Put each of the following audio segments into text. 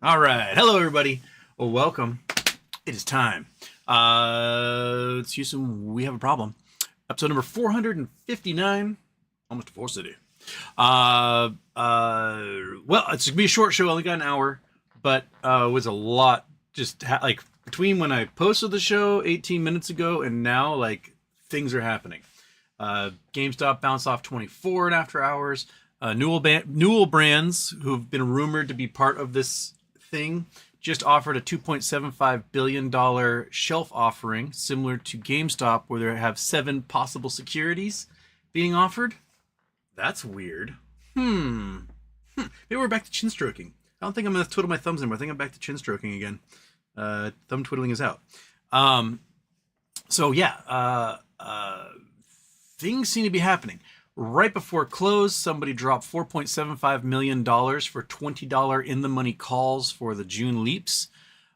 All right. Hello, everybody. Well, welcome. It is time. It's Houston. We have a problem. Episode number 459. Almost a full city. Well, it's going to be a short show. I only got an hour, but it was a lot. Just like between when I posted the show 18 minutes ago and now, like things are happening. GameStop bounced off 24 in after hours. Newell Brands, who've been rumored to be part of this thing, just offered a $2.75 billion shelf offering similar to GameStop, where they have 7 possible securities being offered. That's weird. Maybe we're back to chin stroking. I don't think I'm going to twiddle my thumbs anymore. I think I'm back to chin stroking again. Thumb twiddling is out. Things seem to be happening. Right before close, somebody dropped $4.75 million for $20 in the money calls for the June leaps.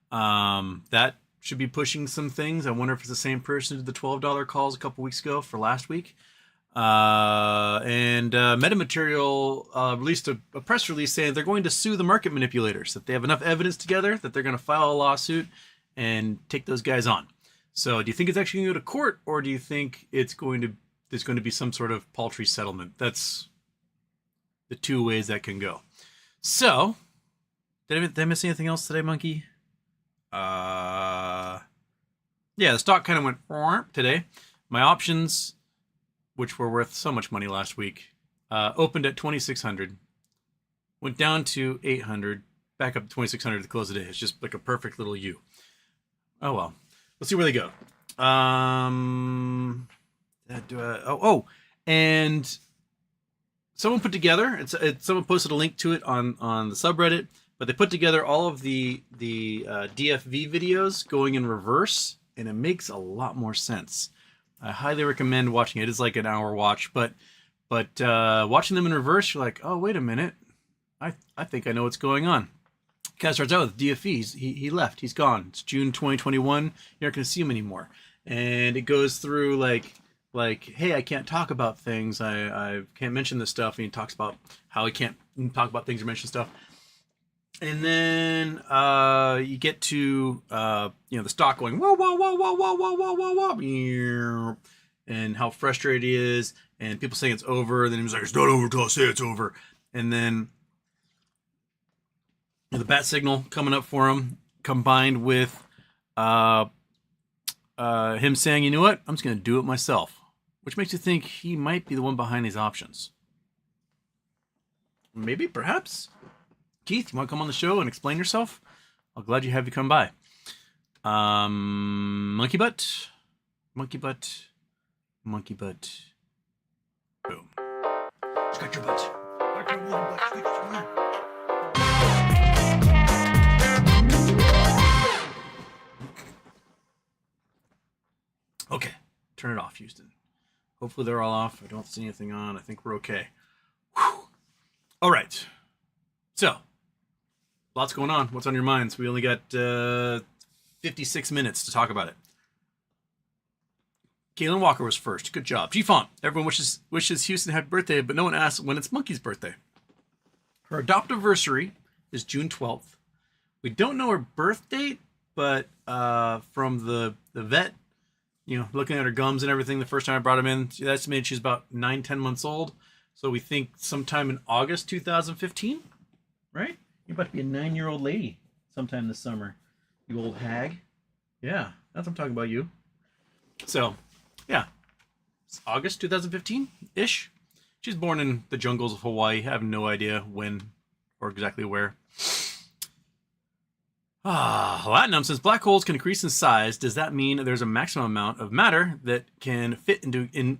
That should be pushing some things. I wonder if it's the same person who did the $12 calls a couple weeks ago for last week. Metamaterial released a press release saying they're going to sue the market manipulators, that they have enough evidence together that they're going to file a lawsuit and take those guys on. So do you think it's actually going to go to court, or do you think there's going to be some sort of paltry settlement? That's the two ways that can go. So, did I miss anything else today, Monkey? Yeah, the stock kind of went today. My options, which were worth so much money last week, opened at 2,600, went down to 800, back up to 2,600 to close the day. It's just like a perfect little U. Oh well, let's see where they go. And someone put together. Someone posted a link to it on the subreddit, but they put together all of the DFV videos going in reverse, and it makes a lot more sense. I highly recommend watching it. It's like an hour watch, but watching them in reverse, you're like, oh wait a minute, I think I know what's going on. Guy starts out with DFVs. He left. He's gone. It's June 2021. You're not going to see him anymore. And it goes through like, hey, I can't talk about things. I can't mention this stuff. And he talks about how he can't talk about things or mention stuff. And then you get to the stock going whoa whoa whoa whoa whoa whoa whoa whoa whoa, and how frustrated he is, and people saying it's over. Then he's like, it's not over until I say it's over. And then the bat signal coming up for him, combined with him saying, you know what, I'm just going to do it myself, which makes you think he might be the one behind these options. Maybe, perhaps. Keith, you want to come on the show and explain yourself? I'm glad you have you come by. Monkey butt. Boom. Scratch your butt. Scratch your butt. Scratch your butt. Okay, turn it off, Houston. Hopefully they're all off. I don't see anything on. I think we're okay. Whew. All right. So, lots going on. What's on your minds? We only got 56 minutes to talk about it. Caitlin Walker was first. Good job. G-Font. Everyone wishes Houston happy birthday, but no one asks when it's Monkey's birthday. Her adoptiversary is June 12th. We don't know her birth date, but from the vet, looking at her gums and everything, the first time I brought him in, she estimated she's about 9-10 months old. So we think sometime in August 2015, right? You're about to be a 9-year-old lady sometime this summer, you old hag. Yeah, that's what I'm talking about, you. So, yeah, it's August 2015-ish. She's born in the jungles of Hawaii. I have no idea when or exactly where. Latinum, since black holes can increase in size, does that mean there's a maximum amount of matter that can fit in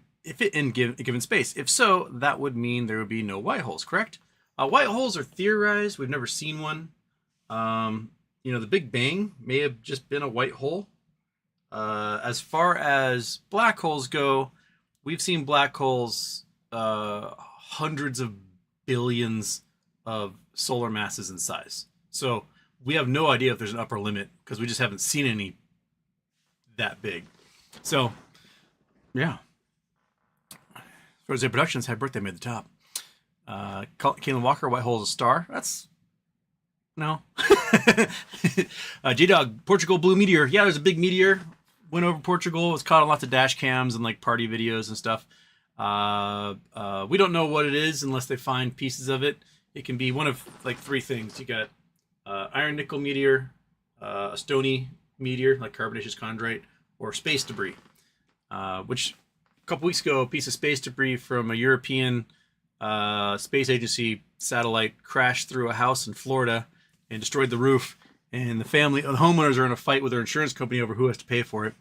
given space? If so, that would mean there would be no white holes, correct? White holes are theorized. We've never seen one. The Big Bang may have just been a white hole. As far as black holes go, we've seen black holes hundreds of billions of solar masses in size. So we have no idea if there's an upper limit because we just haven't seen any that big. So, yeah. As far as their productions, Happy Birthday made the top. Caitlin Walker, White Hole is a star. That's No. J-Dog, Portugal Blue Meteor. Yeah, there's a big meteor. Went over Portugal. It's caught on lots of dash cams and like party videos and stuff. We don't know what it is unless they find pieces of it. It can be one of like three things. You got iron nickel meteor, a stony meteor like carbonaceous chondrite, or space debris. Which a couple weeks ago, a piece of space debris from a European space agency satellite crashed through a house in Florida and destroyed the roof. And the homeowners are in a fight with their insurance company over who has to pay for it.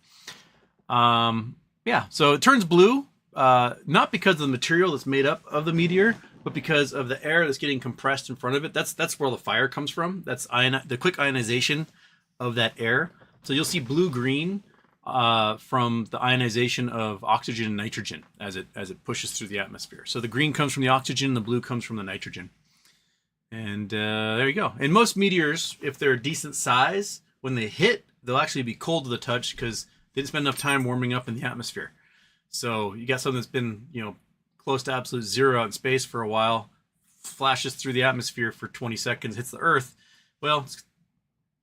Yeah, so it turns blue, not because of the material that's made up of the meteor, but because of the air that's getting compressed in front of it. That's where the fire comes from. That's the quick ionization of that air. So you'll see blue-green from the ionization of oxygen and nitrogen as it pushes through the atmosphere. So the green comes from the oxygen, the blue comes from the nitrogen. And there you go. And most meteors, if they're a decent size, when they hit, they'll actually be cold to the touch because they didn't spend enough time warming up in the atmosphere. So you got something that's been, close to absolute zero out in space for a while, flashes through the atmosphere for 20 seconds, hits the Earth. Well,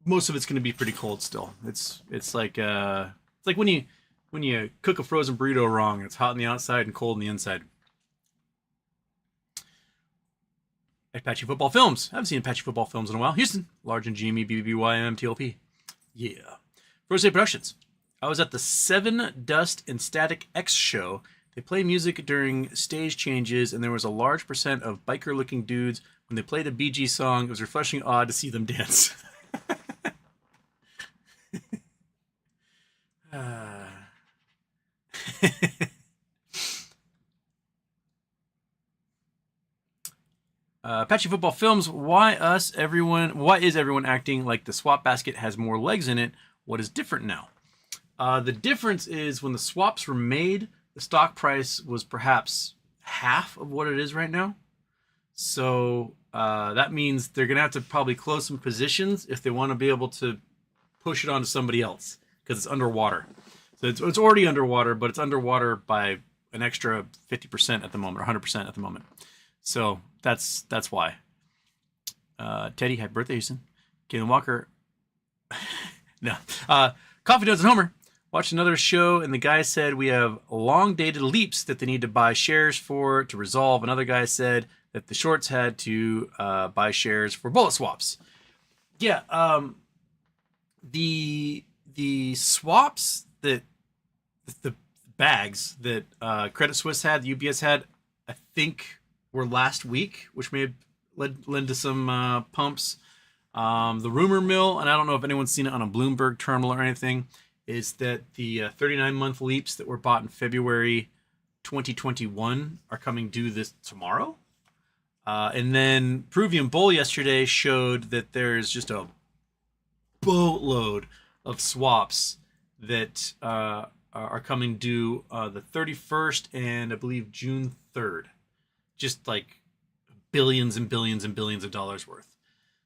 most of it's going to be pretty cold still. It's like when you cook a frozen burrito wrong. It's hot on the outside and cold on the inside. Apache Football Films. I haven't seen Apache Football Films in a while. Houston. Large and GME, BBBYM, TLP. Yeah. First Day Productions. I was at the 7 Dust and Static X show. They play music during stage changes, and there was a large percent of biker-looking dudes. When they played a BG song, it was refreshingly odd to see them dance. Apache Football Films, why is everyone acting like the swap basket has more legs in it? What is different now? The difference is when the swaps were made, the stock price was perhaps half of what it is right now. So that means they're going to have to probably close some positions if they want to be able to push it onto somebody else because it's underwater. So it's already underwater, but it's underwater by an extra 50% at the moment, or 100% at the moment. So that's why. Teddy, happy birthday, Houston. Caitlin Walker. No. Coffee Donuts and Homer. Watched another show, and the guy said we have long-dated leaps that they need to buy shares for to resolve. Another guy said that the shorts had to buy shares for bullet swaps. Yeah, the swaps that the bags that Credit Suisse had, the UBS had, I think were last week, which may have led to some pumps. The rumor mill, and I don't know if anyone's seen it on a Bloomberg terminal or anything, is that the 39-month leaps that were bought in February 2021 are coming due tomorrow. And then Peruvian Bull yesterday showed that there's just a boatload of swaps that are coming due the 31st and I believe June 3rd. Just like billions and billions and billions of dollars worth.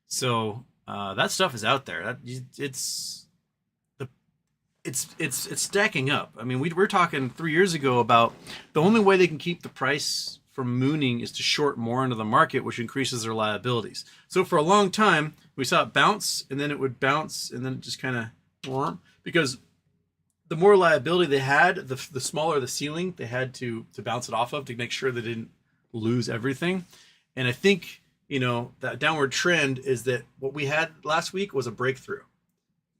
So that stuff is out there. It's stacking up. I mean, we're talking 3 years ago about the only way they can keep the price from mooning is to short more into the market, which increases their liabilities. So for a long time, we saw it bounce, and then it would bounce, and then it just kind of because the more liability they had, the smaller the ceiling they had to bounce it off of to make sure they didn't lose everything. And I think that downward trend is that what we had last week was a breakthrough.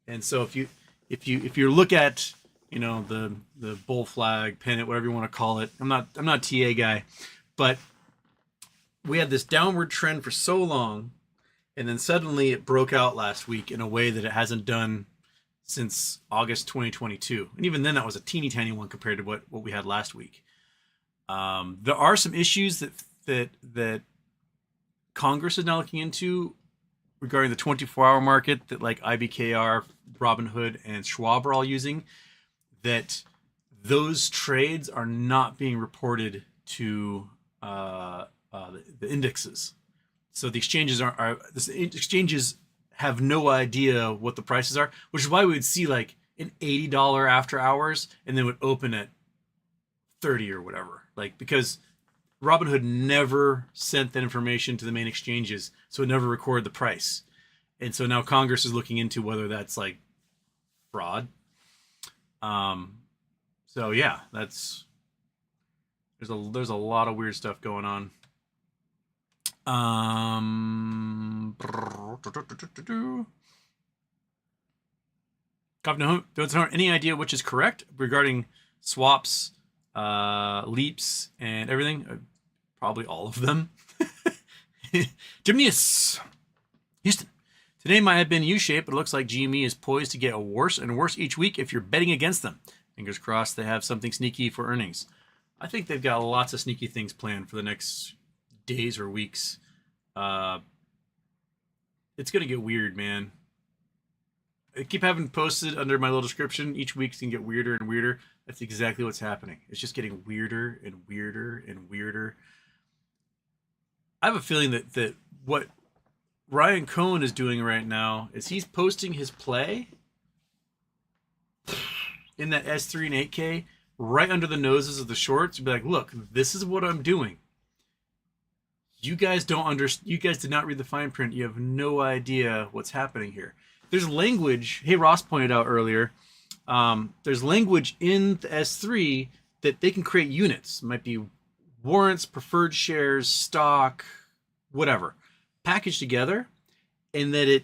And so if you look at the bull flag, pennant, whatever you want to call it, I'm not a TA guy, but we had this downward trend for so long, and then suddenly it broke out last week in a way that it hasn't done since August 2022. And even then that was a teeny tiny one compared to what we had last week. There are some issues that Congress is now looking into regarding the 24-hour market that like IBKR, Robinhood, and Schwab are all using, that those trades are not being reported to the indexes. So the exchanges exchanges have no idea what the prices are, which is why we would see like an $80 after hours and then would open at 30 or whatever. Like, because Robinhood never sent that information to the main exchanges, so it never recorded the price. And so now Congress is looking into whether that's like fraud. So yeah, there's a lot of weird stuff going on. Don't have any idea which is correct regarding swaps, leaps, and everything. Probably all of them. Gymnius. Houston. Today might have been U-shaped, but it looks like GME is poised to get worse and worse each week if you're betting against them. Fingers crossed they have something sneaky for earnings. I think they've got lots of sneaky things planned for the next days or weeks. It's going to get weird, man. I keep having posted under my little description. Each week's going to get weirder and weirder. That's exactly what's happening. It's just getting weirder and weirder and weirder. I have a feeling that what Ryan Cohen is doing right now is he's posting his play in that S3 and 8K right under the noses of the shorts. Be like, look, this is what I'm doing. You guys don't understand. You guys did not read the fine print. You have no idea what's happening here. There's language. Hey, Ross pointed out earlier. There's language in the S3 that they can create units. It might be warrants, preferred shares, stock, whatever, packaged together, and that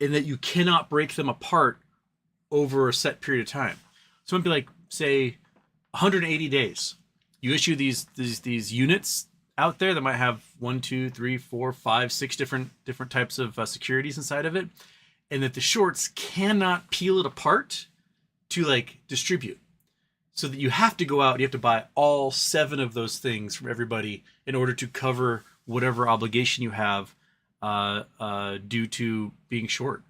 you cannot break them apart over a set period of time. So it might be like, say, 180 days. You issue these units out there that might have 1, 2, 3, 4, 5, 6 different types of securities inside of it, and that the shorts cannot peel it apart to like distribute. So that you have to go out and you have to buy all 7 of those things from everybody in order to cover whatever obligation you have due to being short.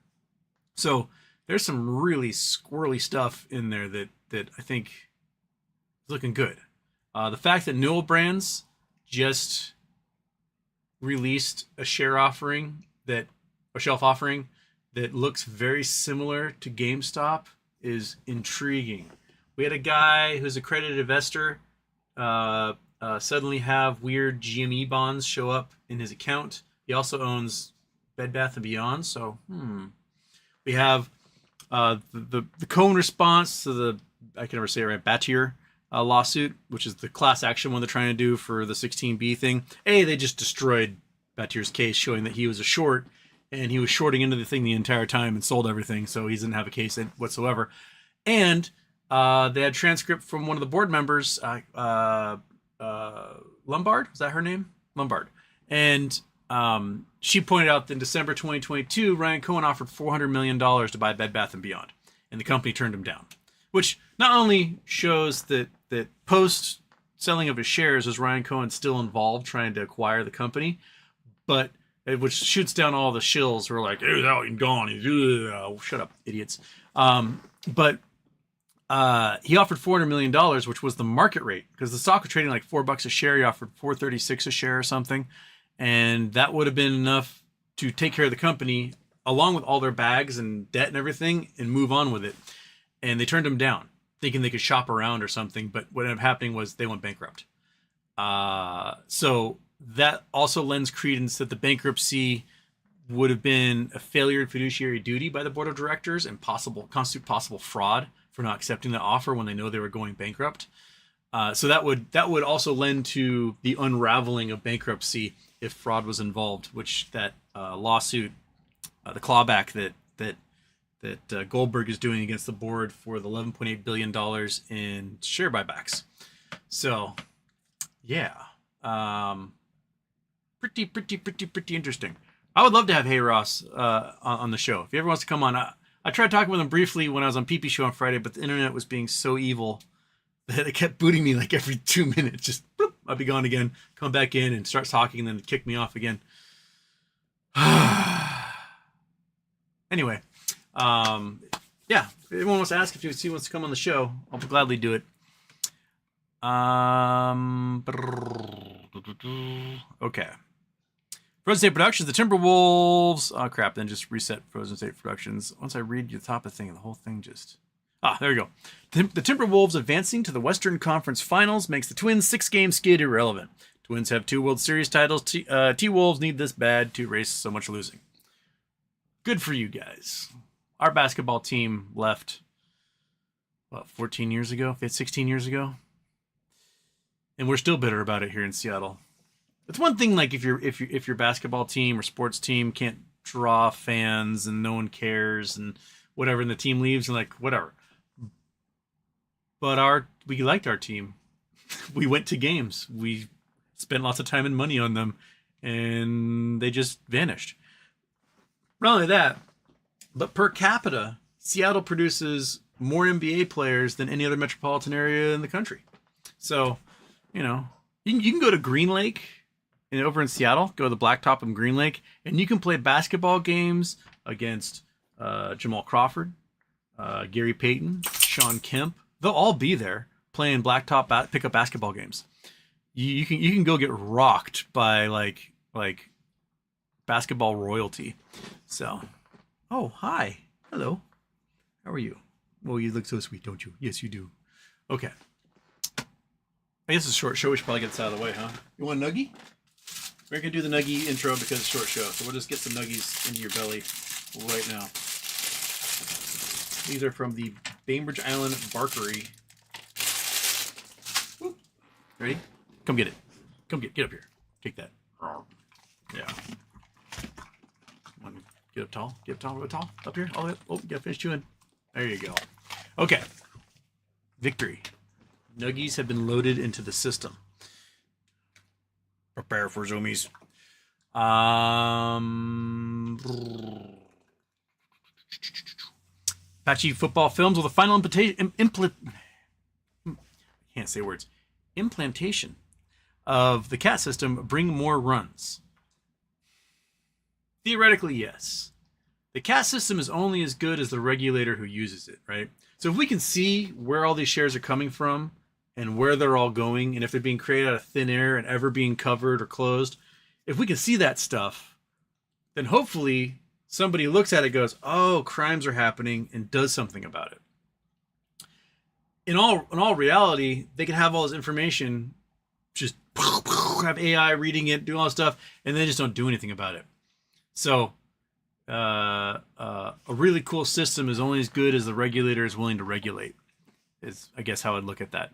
So there's some really squirrely stuff in there that I think is looking good. The fact that Newell Brands just released a shelf offering that looks very similar to GameStop is intriguing. We had a guy who's a accredited investor suddenly have weird GME bonds show up in his account. He also owns Bed Bath & Beyond. So, we have the Cohen response to the, I can never say it right, Battier lawsuit, which is the class action one they're trying to do for the 16B thing. They just destroyed Battier's case, showing that he was a short, and he was shorting into the thing the entire time and sold everything, so he didn't have a case whatsoever. And they had transcript from one of the board members, Lombard, was that her name? Lombard. And she pointed out that in December 2022, Ryan Cohen offered $400 million to buy Bed Bath & Beyond, and the company turned him down. Which not only shows that post selling of his shares was Ryan Cohen still involved trying to acquire the company, but which shoots down all the shills who are like, "Hey, out and gone." Shut up, idiots. But he offered $400 million, which was the market rate, because the stock was trading like $4 a share. He offered $4.36 a share or something, and that would have been enough to take care of the company along with all their bags and debt and everything and move on with it. And they turned him down, thinking they could shop around or something. But what ended up happening was they went bankrupt. So that also lends credence that the bankruptcy would have been a failure in fiduciary duty by the board of directors and constitute possible fraud for not accepting the offer when they know they were going bankrupt. So that would also lend to the unraveling of bankruptcy if fraud was involved, which that lawsuit, the clawback that Goldberg is doing against the board for the $11.8 billion in share buybacks. So, yeah, pretty interesting. I would love to have Hey Ross on the show. If he ever wants to come on, I tried talking with him briefly when I was on PP Show on Friday, but the internet was being so evil that it kept booting me like every 2 minutes. Just bloop, I'd be gone again, come back in and start talking, and then kick me off again. Anyway, yeah, if anyone wants to ask if he wants to come on the show, I'll gladly do it. Okay. Frozen State Productions, the Timberwolves. Oh, crap. Then just reset Frozen State Productions. Once I read the top of the thing, the whole thing just... there we go. The Timberwolves advancing to the Western Conference Finals makes the Twins' 6-game skid irrelevant. Twins have 2 World Series titles. T-Wolves need this bad to erase so much losing. Good for you guys. Our basketball team left, what, 14 years ago, 16 years ago, and we're still bitter about it here in Seattle. It's one thing, like if your basketball team or sports team can't draw fans and no one cares and whatever, and the team leaves and like whatever. But we liked our team. We went to games. We spent lots of time and money on them, and they just vanished. Not only that, but per capita, Seattle produces more NBA players than any other metropolitan area in the country. So, you can go to Green Lake, and over in Seattle, go to the Blacktop in Green Lake, and you can play basketball games against Jamal Crawford, Gary Payton, Sean Kemp. They'll all be there playing Blacktop pickup basketball games. You can go get rocked by like basketball royalty. So, oh, hi. Hello. How are you? Well, you look so sweet, don't you? Yes, you do. Okay. I guess it's a short show. We should probably get this out of the way, huh? You want a nuggie? We're going to do the nuggie intro because it's a short show. So we'll just get some nuggies into your belly right now. These are from the Bainbridge Island Barkery. Whoop. Ready? Come get it. Come get up here. Take that. Yeah. Get up tall. Get up tall. Real tall. Up here. All the way up. Oh, you got to finish chewing. There you go. Okay. Victory. Nuggies have been loaded into the system. Prepare for zoomies. Patchy football films with a final implantation of the cat system bring more runs. Theoretically, yes. The cat system is only as good as the regulator who uses it, right? So if we can see where all these shares are coming from and where they're all going, and if they're being created out of thin air and ever being covered or closed, if we can see that stuff, then hopefully somebody looks at it and goes, oh, crimes are happening, and does something about it. In all reality, they can have all this information, just have AI reading it, doing all this stuff, and they just don't do anything about it. So a really cool system is only as good as the regulator is willing to regulate, is I guess how I'd look at that.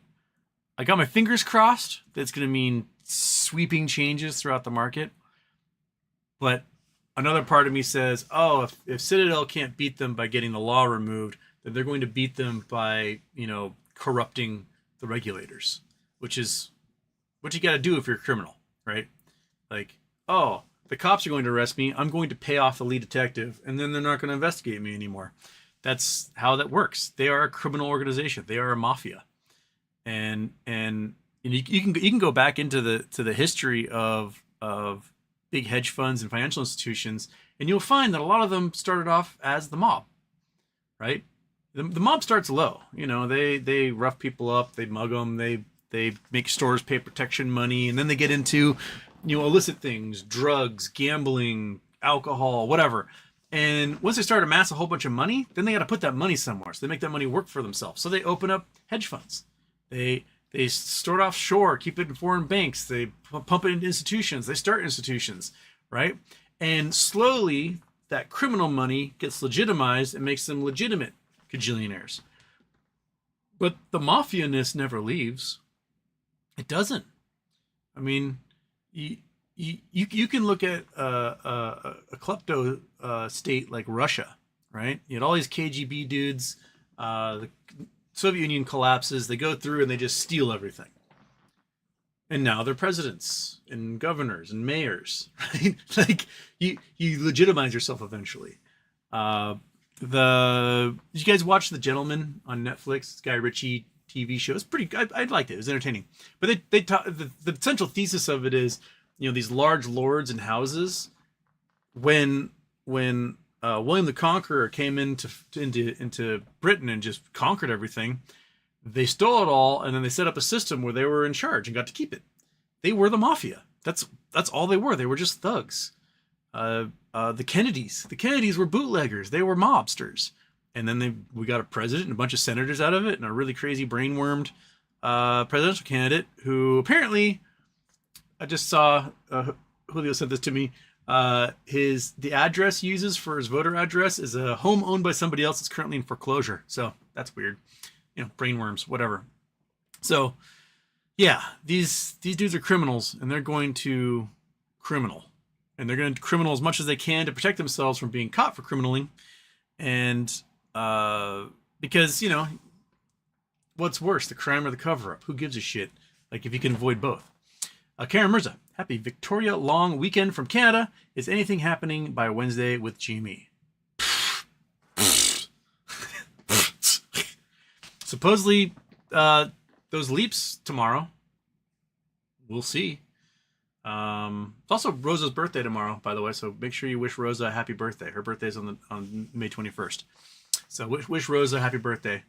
I got my fingers crossed that's going to mean sweeping changes throughout the market. But another part of me says, oh, if Citadel can't beat them by getting the law removed, then they're going to beat them by, corrupting the regulators, which is what you got to do if you're a criminal, right? Like, oh, the cops are going to arrest me. I'm going to pay off the lead detective, and then they're not going to investigate me anymore. That's how that works. They are a criminal organization. They are a mafia, and you can go back into the history of big hedge funds and financial institutions, and you'll find that a lot of them started off as the mob, right? The mob starts low. They rough people up, they mug them, they make stores pay protection money, and then they get into illicit things, drugs, gambling, alcohol, whatever. And once they start to amass a whole bunch of money, then they got to put that money somewhere. So they make that money work for themselves. So they open up hedge funds. They store it offshore, keep it in foreign banks. They pump it into institutions. They start institutions, right? And slowly that criminal money gets legitimized and makes them legitimate gajillionaires. But the mafia-ness never leaves. It doesn't. I mean, you can look at a klepto state like Russia, right? You had all these KGB dudes. The Soviet Union collapses. They go through and they just steal everything. And now they're presidents and governors and mayors, right? Like you legitimize yourself eventually. Did you guys watch The Gentleman on Netflix? This Guy Ritchie TV show. It's pretty. I liked it. It was entertaining. But they talk, the central thesis of it is, these large lords and houses. When William the Conqueror came into Britain and just conquered everything, they stole it all, and then they set up a system where they were in charge and got to keep it. They were the mafia. That's all they were. They were just thugs. The Kennedys were bootleggers. They were mobsters. And then we got a president and a bunch of senators out of it, and a really crazy brain-wormed presidential candidate who apparently, I just saw Julio sent this to me. The address he uses for his voter address is a home owned by somebody else that's currently in foreclosure. So that's weird. You know, brainworms, whatever. So yeah, these dudes are criminals, and they're going to criminal. And they're going to criminal as much as they can to protect themselves from being caught for criminaling. And because, you know, what's worse, the crime or the cover-up? Who gives a shit? Like, if you can avoid both. Karen Mirza, happy Victoria long weekend from Canada. Is anything happening by Wednesday with GME? Supposedly, those leaps tomorrow. We'll see. It's also Rosa's birthday tomorrow, by the way, so make sure you wish Rosa a happy birthday. Her birthday's on May 21st. So wish Rosa a happy birthday.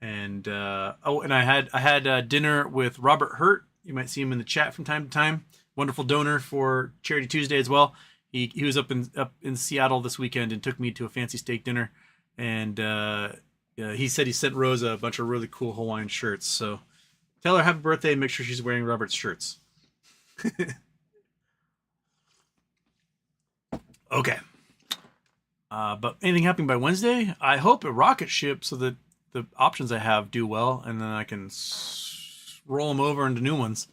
And and I had dinner with Robert Hurt. You might see him in the chat from time to time. Wonderful donor for Charity Tuesday as well. He was up in Seattle this weekend and took me to a fancy steak dinner. And he said he sent Rosa a bunch of really cool Hawaiian shirts. So tell her happy birthday and make sure she's wearing Robert's shirts. Okay. But anything happening by Wednesday? I hope a rocket ship so that the options I have do well, and then I can roll them over into new ones.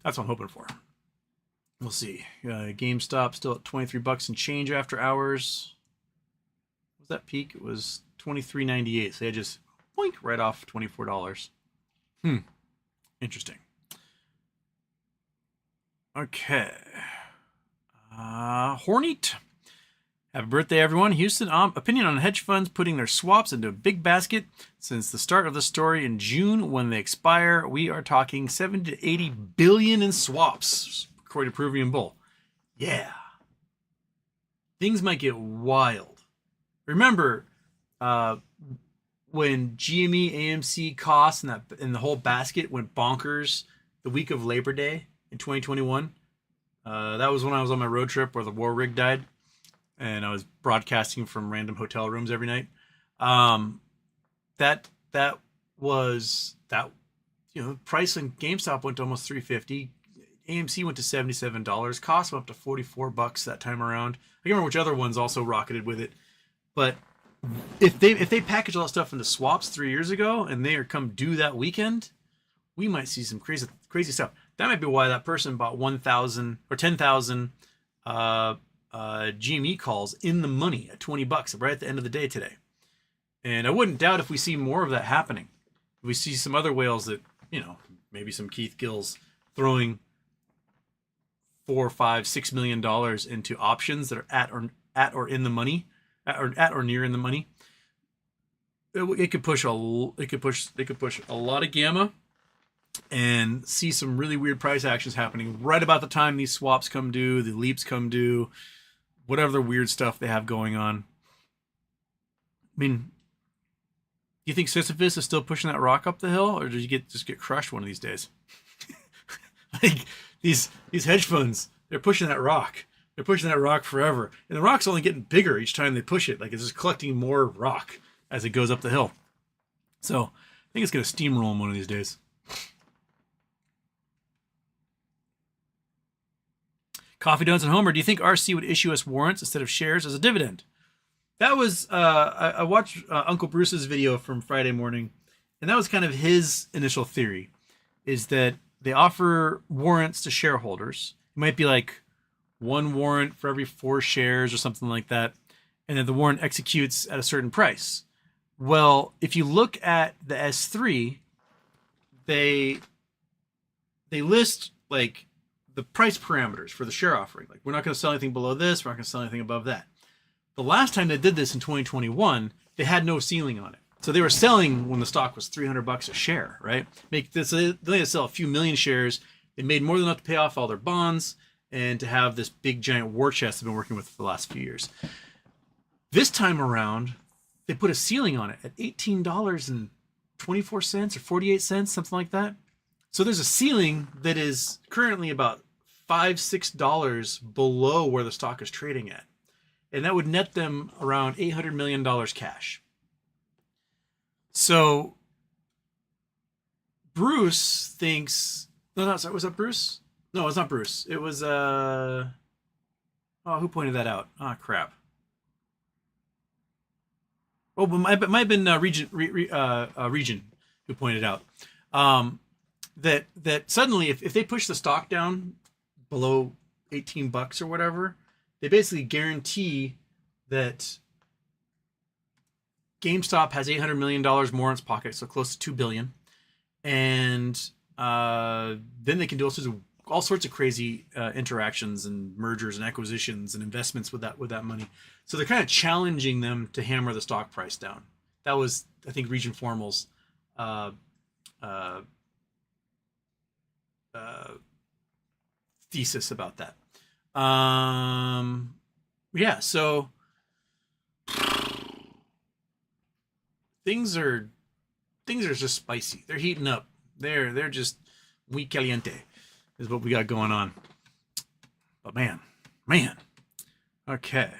That's what I'm hoping for. We'll see. GameStop still at $23 and change after hours. What was that peak? It was $23.98. So I just boink right off $24. Interesting. Okay. Horneat. Happy birthday, everyone. Houston, opinion on hedge funds putting their swaps into a big basket. Since the start of the story in June, when they expire, we are talking 70 to 80 billion in swaps, according to Peruvian Bull. Yeah. Things might get wild. Remember, when GME, AMC costs and the whole basket went bonkers the week of Labor Day in 2021. That was when I was on my road trip where the war rig died, and I was broadcasting from random hotel rooms every night. That was price on GameStop went to almost $350. AMC went to $77. Cost went up to $44 that time around. I can't remember which other ones also rocketed with it. But if they package all that stuff into swaps 3 years ago and they are come due that weekend, we might see some crazy stuff. That might be why that person bought 1,000 or 10,000 GME calls in the money at $20 right at the end of the day today. And I wouldn't doubt if we see more of that happening. If we see some other whales that, maybe some Keith Gills throwing $4, $5, $6 million into options that are at or in the money, at or near in the money. It could push a lot of gamma and see some really weird price actions happening right about the time these swaps come due, the leaps come due, whatever the weird stuff they have going on. I mean, do you think Sisyphus is still pushing that rock up the hill, or did you just get crushed one of these days? Like these hedge funds, they're pushing that rock. They're pushing that rock forever, and the rock's only getting bigger each time they push it. Like it's just collecting more rock as it goes up the hill. So I think it's going to steamroll them one of these days. Coffee Donuts and Homer, do you think RC would issue us warrants instead of shares as a dividend? That was, I watched Uncle Bruce's video from Friday morning, and that was kind of his initial theory, is that they offer warrants to shareholders. It might be like one warrant for every 4 shares or something like that, and then the warrant executes at a certain price. Well, if you look at the S3, they list like the price parameters for the share offering. Like, we're not going to sell anything below this. We're not going to sell anything above that. The last time they did this in 2021, they had no ceiling on it. So they were selling when the stock was $300 a share, right? They had to sell a few million shares. They made more than enough to pay off all their bonds and to have this big giant war chest they've been working with for the last few years. This time around, they put a ceiling on it at $18.24 or 48 cents, something like that. So there's a ceiling that is currently about $5, $6 below where the stock is trading at. And that would net them around $800 million cash. So Bruce thinks, no, sorry, was that Bruce? No, it's not Bruce. It was Oh, who pointed that out? Ah, crap. Oh, but it might have been Region who pointed out that suddenly if they push the stock down below $18 or whatever, they basically guarantee that GameStop has $800 million more in its pocket, so close to $2 billion, and then they can do all sorts of crazy interactions and mergers and acquisitions and investments with that money. So they're kind of challenging them to hammer the stock price down. That was, I think, Region Formal's thesis about that. Yeah, so things are just spicy. They're heating up. They're just muy caliente is what we got going on. But man. Okay.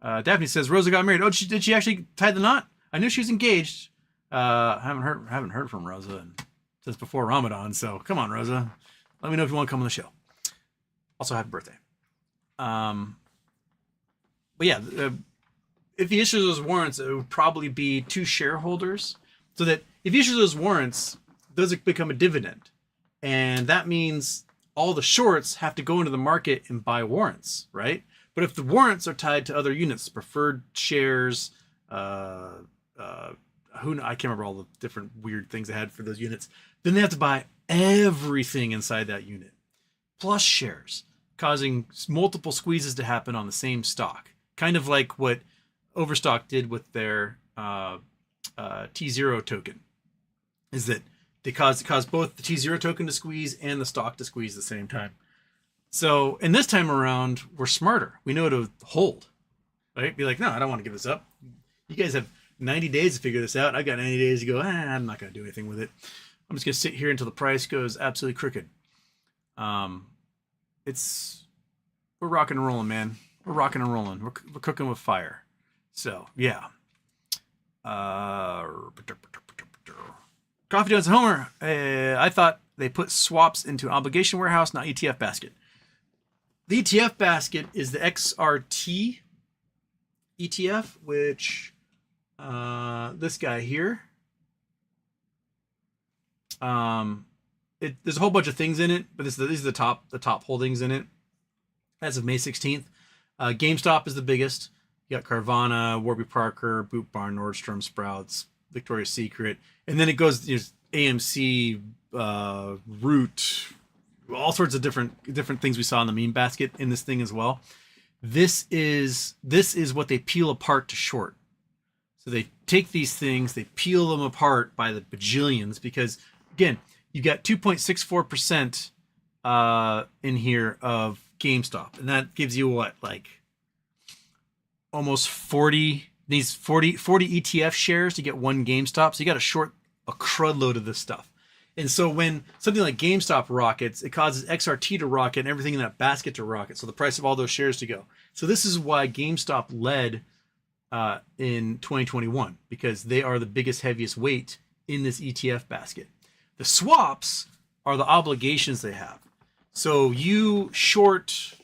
Daphne says Rosa got married. Oh, did she actually tie the knot? I knew she was engaged. Haven't heard from Rosa since before Ramadan. So come on, Rosa. Let me know if you want to come on the show. Also, happy birthday. But yeah, if he issues those warrants, it would probably be to shareholders. So that if he issues those warrants, those become a dividend. And that means all the shorts have to go into the market and buy warrants, right? But if the warrants are tied to other units, preferred shares, I can't remember all the different weird things they had for those units, then they have to buy everything inside that unit, plus shares, causing multiple squeezes to happen on the same stock. Kind of like what Overstock did with their T0 token, is that they caused both the T0 token to squeeze and the stock to squeeze at the same time. So, and this time around, we're smarter. We know to hold, right? Be like, no, I don't want to give this up. You guys have 90 days to figure this out. I've got 90 days to go, I'm not going to do anything with it. I'm just going to sit here until the price goes absolutely crooked. We're rocking and rolling, man. We're rocking and rolling. We're cooking with fire. So, yeah. Coffee Donuts and Homer. I thought they put swaps into an obligation warehouse, not ETF basket. The ETF basket is the XRT ETF, which this guy here. There's a whole bunch of things in it, but these are the top holdings in it as of May 16th. GameStop is the biggest. You got Carvana, Warby Parker, Boot Barn, Nordstrom, Sprouts, Victoria's Secret, and then it goes AMC, Root, all sorts of different things we saw in the meme basket in this thing as well. This is what they peel apart to short. So they take these things, they peel them apart by the bajillions, because again, you got 2.64% in here of GameStop, and that gives you what, like almost 40 ETF shares to get one GameStop. So you got to short a crud load of this stuff. And so when something like GameStop rockets, it causes XRT to rocket and everything in that basket to rocket. So the price of all those shares to go. So this is why GameStop led in 2021, because they are the biggest, heaviest weight in this ETF basket. The swaps are the obligations they have. So you short,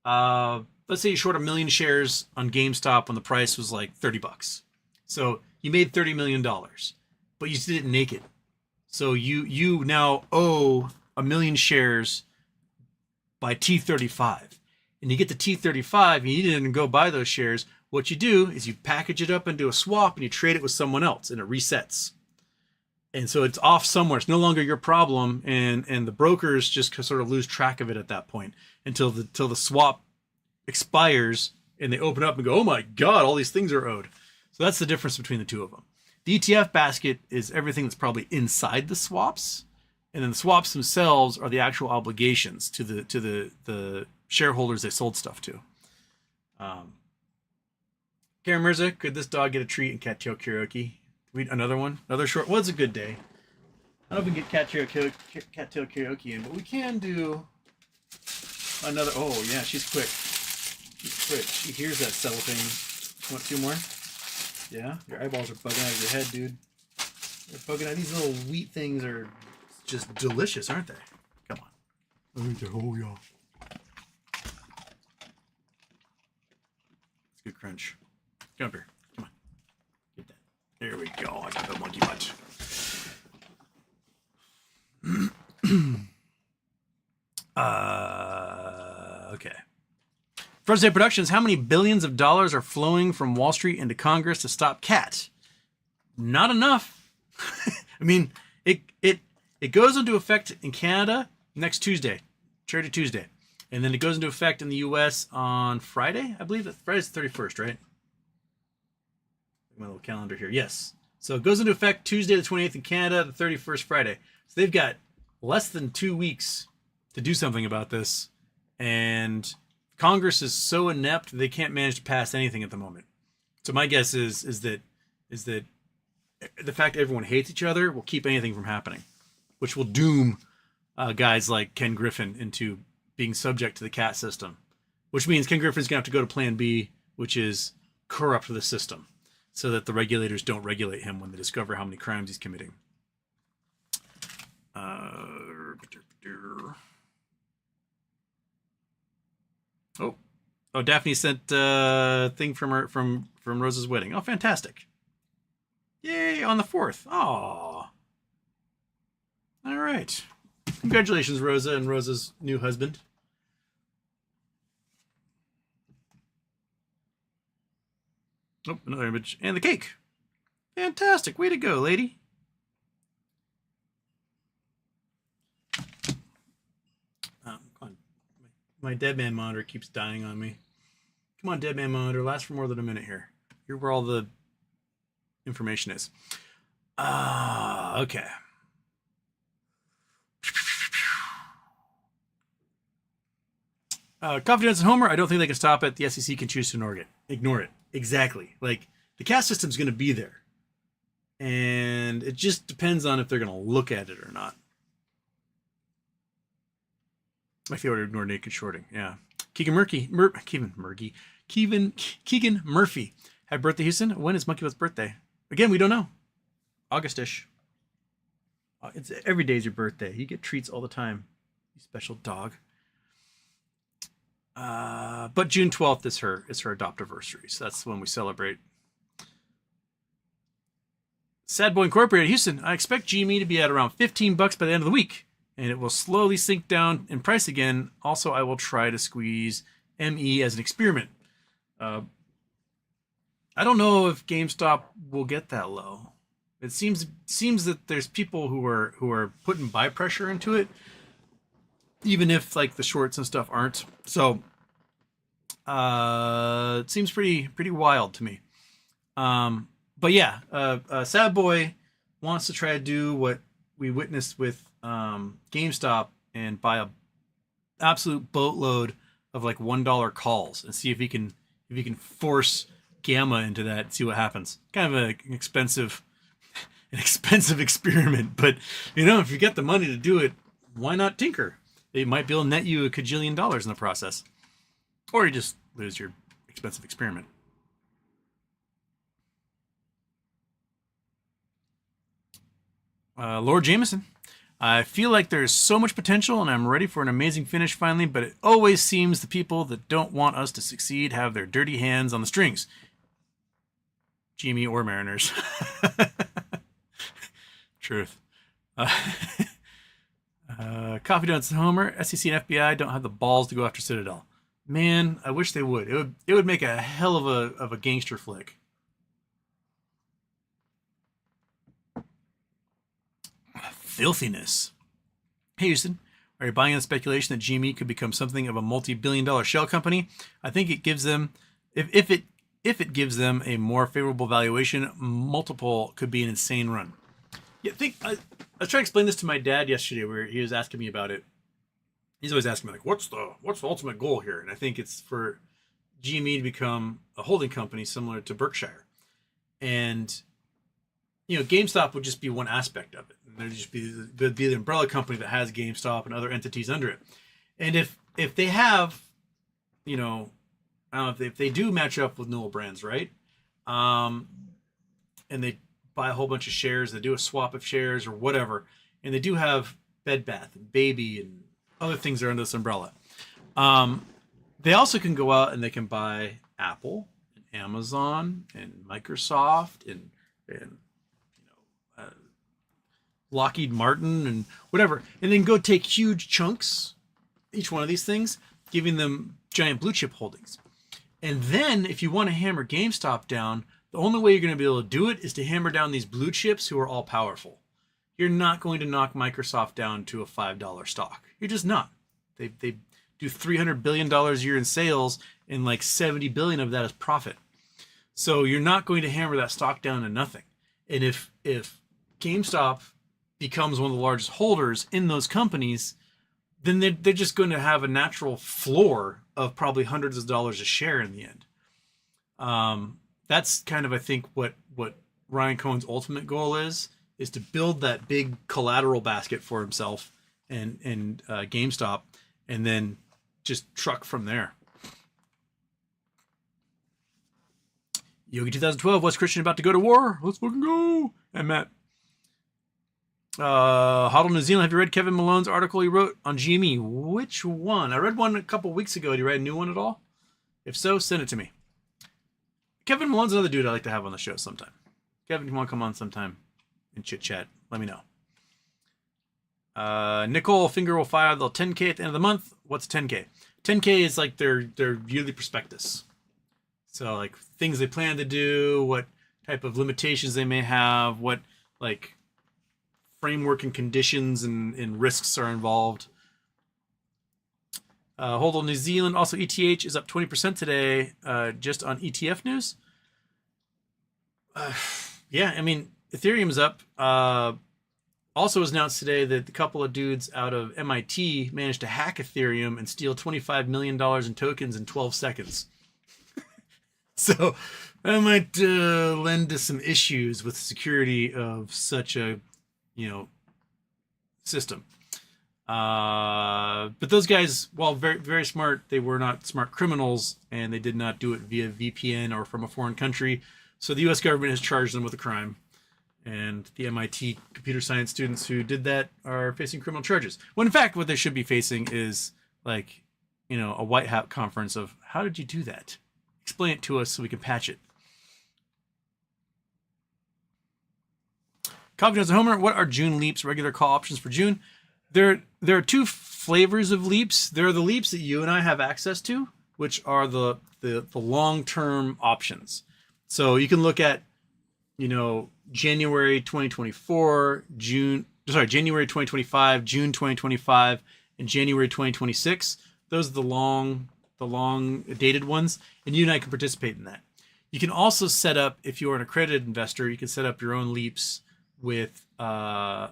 let's say you short 1 million shares on GameStop when the price was like $30. So you made $30 million, but you did it naked. So you now owe 1 million shares by T35, and you get the T35 and you didn't go buy those shares. What you do is you package it up into a swap and you trade it with someone else, and it resets. And so it's off somewhere. It's no longer your problem, and the brokers just sort of lose track of it at that point until the swap expires and they open up and go, oh my God, all these things are owed. So that's the difference between the two of them. The ETF basket is everything that's probably inside the swaps, and then the swaps themselves are the actual obligations to the shareholders they sold stuff to. Karen Mirza, could this dog get a treat in Cattail Karaoke? Another one? Another short? Well, it's a good day. I don't know if we can get Cattail Karaoke in, but we can do another. Oh, yeah, she's quick. She's quick. She hears that cellophane. Want 2 more? Yeah? Your eyeballs are bugging out of your head, dude. They're bugging out. These little wheat things are just delicious, aren't they? Come on. Let me take, oh, yeah. crunch. Come up here. Come on. Get that. There we go. I got the monkey punch. Okay. Front State Productions, how many billions of dollars are flowing from Wall Street into Congress to stop CAT? Not enough. I mean, it goes into effect in Canada next Tuesday, Charity Tuesday. And then it goes into effect in the U.S. on Friday. I believe that Friday's the 31st, right? My little calendar here. Yes. So it goes into effect Tuesday the 28th in Canada, the 31st Friday. So they've got less than 2 weeks to do something about this. And Congress is so inept they can't manage to pass anything at the moment. So my guess is that the fact everyone hates each other will keep anything from happening, which will doom guys like Ken Griffin into being subject to the CAT system, which means Ken Griffin's going to have to go to plan B, which is corrupt the system so that the regulators don't regulate him when they discover how many crimes he's committing. Oh, Daphne sent a thing from Rose's wedding. Oh, fantastic. Yay, on the 4th. Aw. All right. Congratulations, Rosa and Rosa's new husband. Oh, another image. And the cake. Fantastic. Way to go, lady. Come on. My dead man monitor keeps dying on me. Come on, dead man monitor. Last for more than a minute here. Here where all the information is. Okay. Confidence in Homer, I don't think they can stop it. The SEC can choose to ignore it. Exactly. Like, the CAS system's going to be there. And it just depends on if they're going to look at it or not. I feel to ignore naked shorting. Yeah. Keegan Murphy. Happy birthday, Houston. When is Monkey Butt's birthday? Again, we don't know. August-ish. It's every day is your birthday. You get treats all the time. You special dog. But June 12th is her adoptiversary, so that's when we celebrate. Sad Boy Incorporated, Houston. I expect GME to be at around $15 by the end of the week, and it will slowly sink down in price again. Also, I will try to squeeze ME as an experiment. I don't know if GameStop will get that low. It seems that there's people who are putting buy pressure into it, even if like the shorts and stuff aren't. So it seems pretty wild to me. But yeah, Sad Boy wants to try to do what we witnessed with GameStop and buy a absolute boatload of like $1 calls and see if he can force Gamma into that and see what happens. Kind of an expensive experiment, but if you get the money to do it, why not tinker? It might be able to net you $1 kajillion in the process, or you just lose your expensive experiment. Lord Jameson, I feel like there's so much potential and I'm ready for an amazing finish finally, but it always seems the people that don't want us to succeed have their dirty hands on the strings. GME or Mariners. Truth. Coffee Donuts and Homer, SEC and FBI don't have the balls to go after Citadel. Man, I wish they would. It would make a hell of a gangster flick. Filthiness. Hey Houston, are you buying the speculation that GME could become something of a multi-billion-dollar shell company? I think it gives them, if it gives them a more favorable valuation, multiple could be an insane run. Yeah, I was trying to explain this to my dad yesterday, where he was asking me about it. He's always asking me like, "What's the ultimate goal here?" And I think it's for GME to become a holding company similar to Berkshire, and GameStop would just be one aspect of it. And there'd just be the umbrella company that has GameStop and other entities under it. And if they have, I don't know if they do match up with Newell Brands, right? And they buy a whole bunch of shares, they do a swap of shares or whatever, and they do have Bed Bath and Baby and other things that are under this umbrella. They also can go out and they can buy Apple and Amazon and Microsoft and Lockheed Martin and whatever, and then go take huge chunks, each one of these things, giving them giant blue chip holdings. And then if you want to hammer GameStop down, the only way you're going to be able to do it is to hammer down these blue chips who are all powerful. You're not going to knock Microsoft down to a $5 stock. You're just not. They do $300 billion a year in sales, and like 70 billion of that is profit. So you're not going to hammer that stock down to nothing. And if GameStop becomes one of the largest holders in those companies, then they're just going to have a natural floor of probably hundreds of dollars a share in the end. That's kind of, I think, what Ryan Cohen's ultimate goal is to build that big collateral basket for himself and GameStop, and then just truck from there. Yogi 2012, what's Christian about to go to war? Let's fucking go. And Matt. Huddle New Zealand, have you read Kevin Malone's article he wrote on GME? Which one? I read one a couple weeks ago. Did you write a new one at all? If so, send it to me. Kevin Malone's another dude I like to have on the show sometime. Kevin, if you want to come on sometime and chit chat, let me know. Nicole Finger will file the 10K at the end of the month. What's 10K? 10K is like their yearly prospectus. So like things they plan to do, what type of limitations they may have, what like framework and conditions and risks are involved. Hold on New Zealand. Also, ETH is up 20% today, just on ETF news. Yeah, I mean, Ethereum's up. Also was announced today that a couple of dudes out of MIT managed to hack Ethereum and steal $25 million in tokens in 12 seconds. So that might lend to some issues with security of such a, system. But those guys, while very, very smart, they were not smart criminals, and they did not do it via VPN or from a foreign country. So the U.S. government has charged them with a crime. And the MIT computer science students who did that are facing criminal charges. When in fact, what they should be facing is like, a white hat conference of, how did you do that? Explain it to us so we can patch it. Coffee Jones and Homer, what are June leaps regular call options for June? There are two flavors of leaps. There are the leaps that you and I have access to, which are the long-term options. So you can look at, January 2024, January 2025, June 2025, and January 2026. Those are the long dated ones, and you and I can participate in that. You can also set up, if you're an accredited investor, you can set up your own leaps with options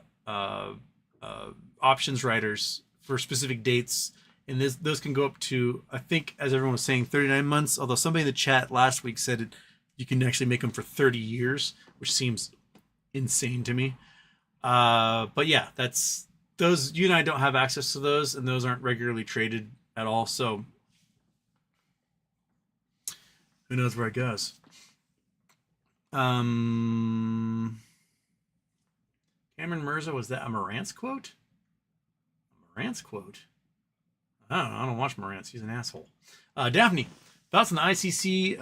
writers for specific dates, and those can go up to, I think, as everyone was saying, 39 months. Although somebody in the chat last week said you can actually make them for 30 years, which seems insane to me. But yeah, that's those. You and I don't have access to those, and those aren't regularly traded at all. So who knows where it goes? Cameron Mirza, was that a Morantz quote? Morantz quote? I don't watch Morantz. He's an asshole. Daphne, thoughts on the ICC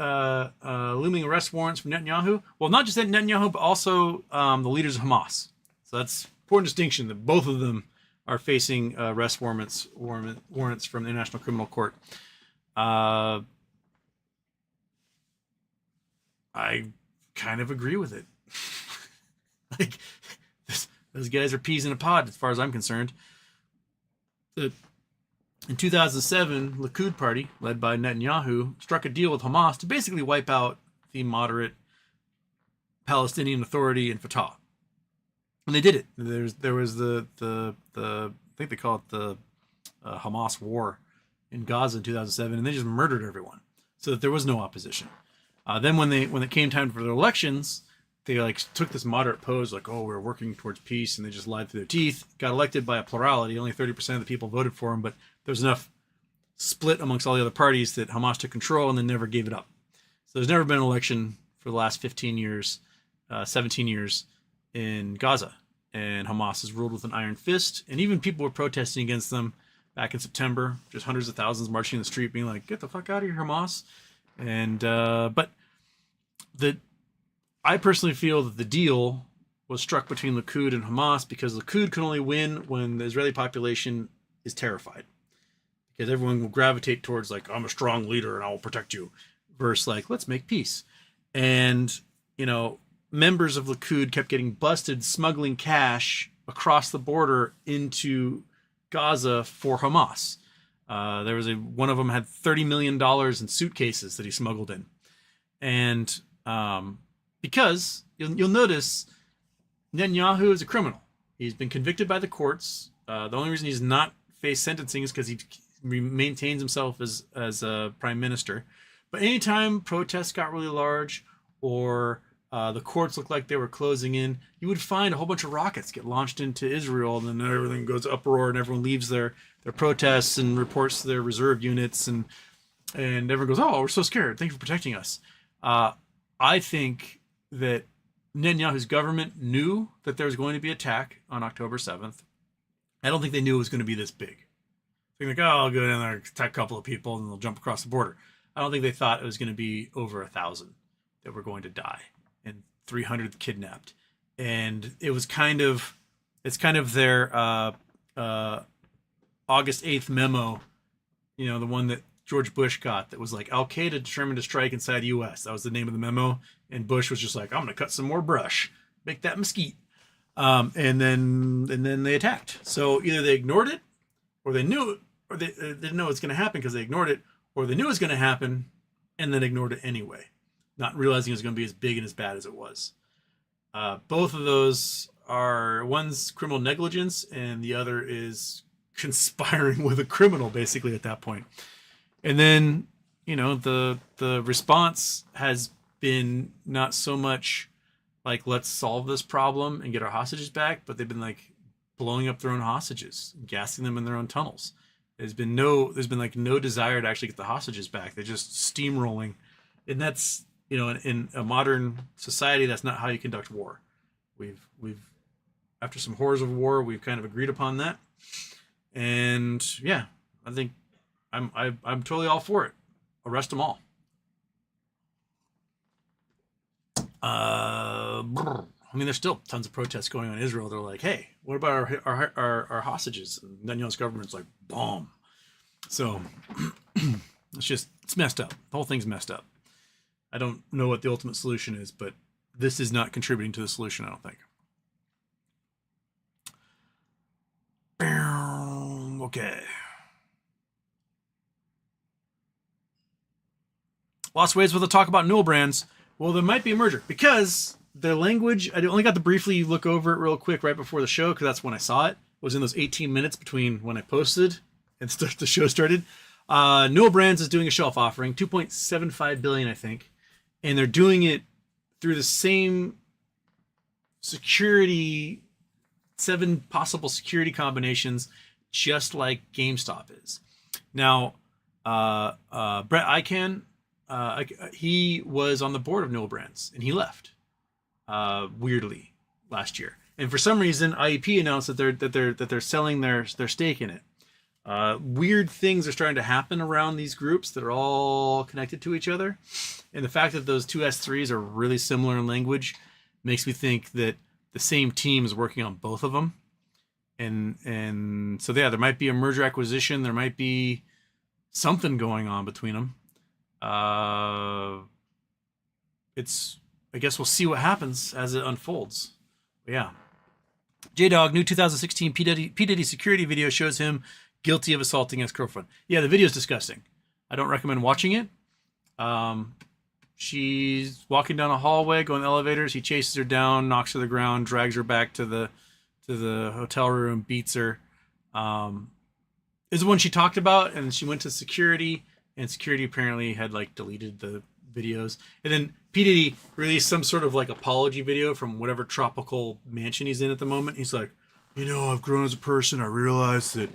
looming arrest warrants from Netanyahu? Well, not just Netanyahu, but also the leaders of Hamas. So that's important distinction that both of them are facing arrest warrants from the International Criminal Court. I kind of agree with it. Like, those guys are peas in a pod, as far as I'm concerned. In 2007, Likud party, led by Netanyahu, struck a deal with Hamas to basically wipe out the moderate Palestinian Authority and Fatah. And they did it. There was the I think they call it the Hamas war in Gaza in 2007, and they just murdered everyone so that there was no opposition. Then when it came time for their elections, they took this moderate pose, we're working towards peace, and they just lied through their teeth. Got elected by a plurality. Only 30% of the people voted for him, but there was enough split amongst all the other parties that Hamas took control and then never gave it up. So there's never been an election for the last 15 years, 17 years in Gaza, and Hamas has ruled with an iron fist. And even people were protesting against them back in September, just hundreds of thousands marching in the street, being like, "Get the fuck out of here, Hamas!" And but that I personally feel that the deal was struck between Likud and Hamas because Likud can only win when the Israeli population is terrified. Because everyone will gravitate towards like, I'm a strong leader and I will protect you, versus like, let's make peace. And, you know, members of Likud kept getting busted smuggling cash across the border into Gaza for Hamas. There was one of them had $30 million in suitcases that he smuggled in. And because you'll notice Netanyahu is a criminal. He's been convicted by the courts. The only reason he's not faced sentencing is because he maintains himself as a prime minister. But anytime protests got really large or the courts looked like they were closing in, you would find a whole bunch of rockets get launched into Israel, and then everything goes uproar and everyone leaves their protests and reports to their reserve units, and everyone goes, oh, we're so scared. Thank you for protecting us. I think that Netanyahu's government knew that there was going to be an attack on October 7th. I don't think they knew it was going to be this big. They're like, oh, I'll go down there, attack a couple of people, and they'll jump across the border. I don't think they thought it was going to be over 1,000 that were going to die and 300 kidnapped. And it was it's kind of their August 8th memo, you know, the one that George Bush got that was like, Al-Qaeda determined to strike inside the U.S. That was the name of the memo. And Bush was just like, I'm going to cut some more brush, make that mesquite. And then they attacked. So either they ignored it, or they knew it, or they didn't know it's going to happen because they ignored it, or they knew it was going to happen and then ignored it anyway, not realizing it was going to be as big and as bad as it was. Both of those are, one's criminal negligence and the other is conspiring with a criminal, basically, at that point. And then, you know, the response has been not so much like, let's solve this problem and get our hostages back, but they've been like blowing up their own hostages, gassing them in their own tunnels. There's been no desire to actually get the hostages back. They're just steamrolling. And that's, you know, in a modern society, that's not how you conduct war. We've after some horrors of war, we've kind of agreed upon that. And yeah, I think I'm totally all for it. Arrest them all. I mean, there's still tons of protests going on in Israel. They're like, hey, what about our hostages? And Netanyahu's government's like, bomb. So it's messed up. The whole thing's messed up. I don't know what the ultimate solution is, but this is not contributing to the solution, I don't think. Okay. Lost ways with a talk about Newell brands. Well, there might be a merger because their language, I only got to briefly look over it real quick right before the show because that's when I saw it. It was in those 18 minutes between when I posted and the show started. Newell Brands is doing a shelf offering, $2.75 billion, I think. And they're doing it through the same security, 7 possible security combinations, just like GameStop is. Now, Brett Icahn, he was on the board of Newell Brands, and he left weirdly last year. And for some reason, IEP announced that they're selling their stake in it. Weird things are starting to happen around these groups that are all connected to each other, and the fact that those two S3s are really similar in language makes me think that the same team is working on both of them. And so yeah, there might be a merger acquisition. There might be something going on between them. I guess we'll see what happens as it unfolds. But yeah. J-Dog, new 2016 P. Diddy security video shows him guilty of assaulting ex-girlfriend. Yeah, the video is disgusting. I don't recommend watching it. She's walking down a hallway, going to elevators. He chases her down, knocks her to the ground, drags her back to the hotel room, beats her. Is the one she talked about, and she went to security, and security apparently had like deleted the videos. And then P. Diddy released some sort of like apology video from whatever tropical mansion he's in at the moment. He's like, you know, I've grown as a person. I realized that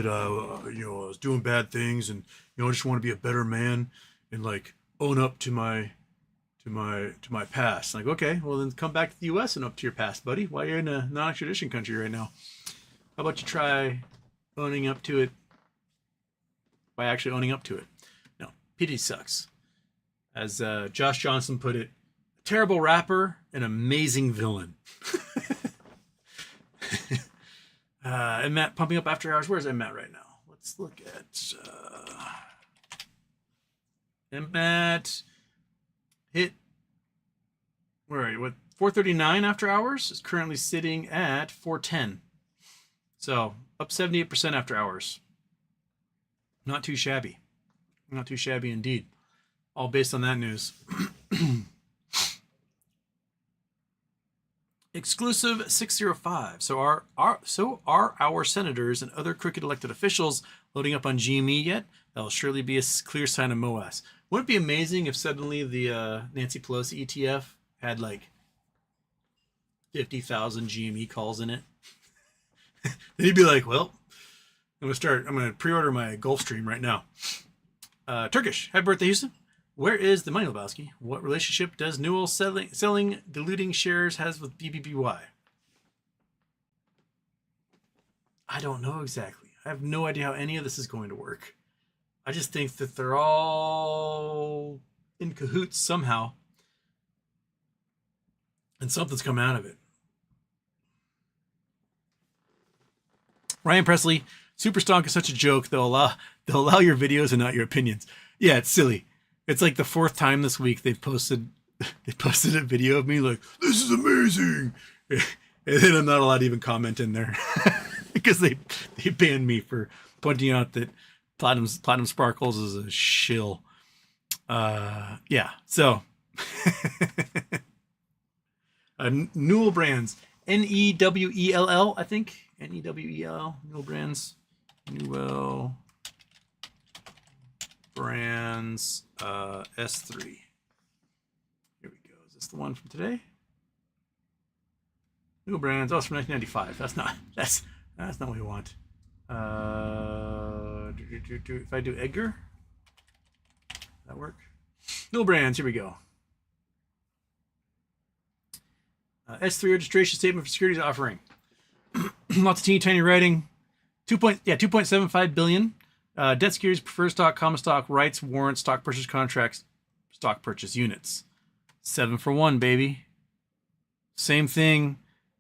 I was doing bad things, and I just want to be a better man and like own up to my past. Like, okay, well then come back to the U.S. and up to your past, buddy. Why you're in a non-extradition country right now? How about you try owning up to it by actually owning up to it? No, P. Diddy sucks. As Josh Johnson put it, terrible rapper, an amazing villain. MMAT pumping up after hours. Where's MMAT right now? Let's look at MMAT hit. Where are you? What, 439 after hours? Is currently sitting at 410. So up 78% after hours. Not too shabby. Not too shabby indeed. All based on that news. Exclusive 605. So are our senators and other crooked elected officials loading up on GME yet? That'll surely be a clear sign of MOAS. Wouldn't it be amazing if suddenly the Nancy Pelosi ETF had like 50,000 GME calls in it? Then he'd be like, well, I'm gonna pre-order my Gulfstream right now. Turkish. Happy birthday, Houston. Where is the money, Lebowski? What relationship does Newell selling diluting shares has with BBBY? I don't know exactly. I have no idea how any of this is going to work. I just think that they're all in cahoots somehow. And something's come out of it. Ryan Presley, Superstonk is such a joke. They'll allow your videos and not your opinions. Yeah, it's silly. It's like the fourth time this week they posted a video of me like, this is amazing. And then I'm not allowed to even comment in there because they banned me for pointing out that Platinum Sparkles is a shill. Yeah, so Newell Brands, Newell, I think. Newell, Newell Brands, Newell Brands, S3. Here we go. Is this the one from today? Newell Brands. Oh, it's from 1995. That's not what we want. If I do Edgar, that work? Newell Brands. Here we go. S3 registration statement for securities offering. Lots of teeny tiny writing. 2.75 billion. Debt securities, preferred stock, common stock, rights, warrants, stock purchase contracts, stock purchase units. 7 for 1, baby. Same thing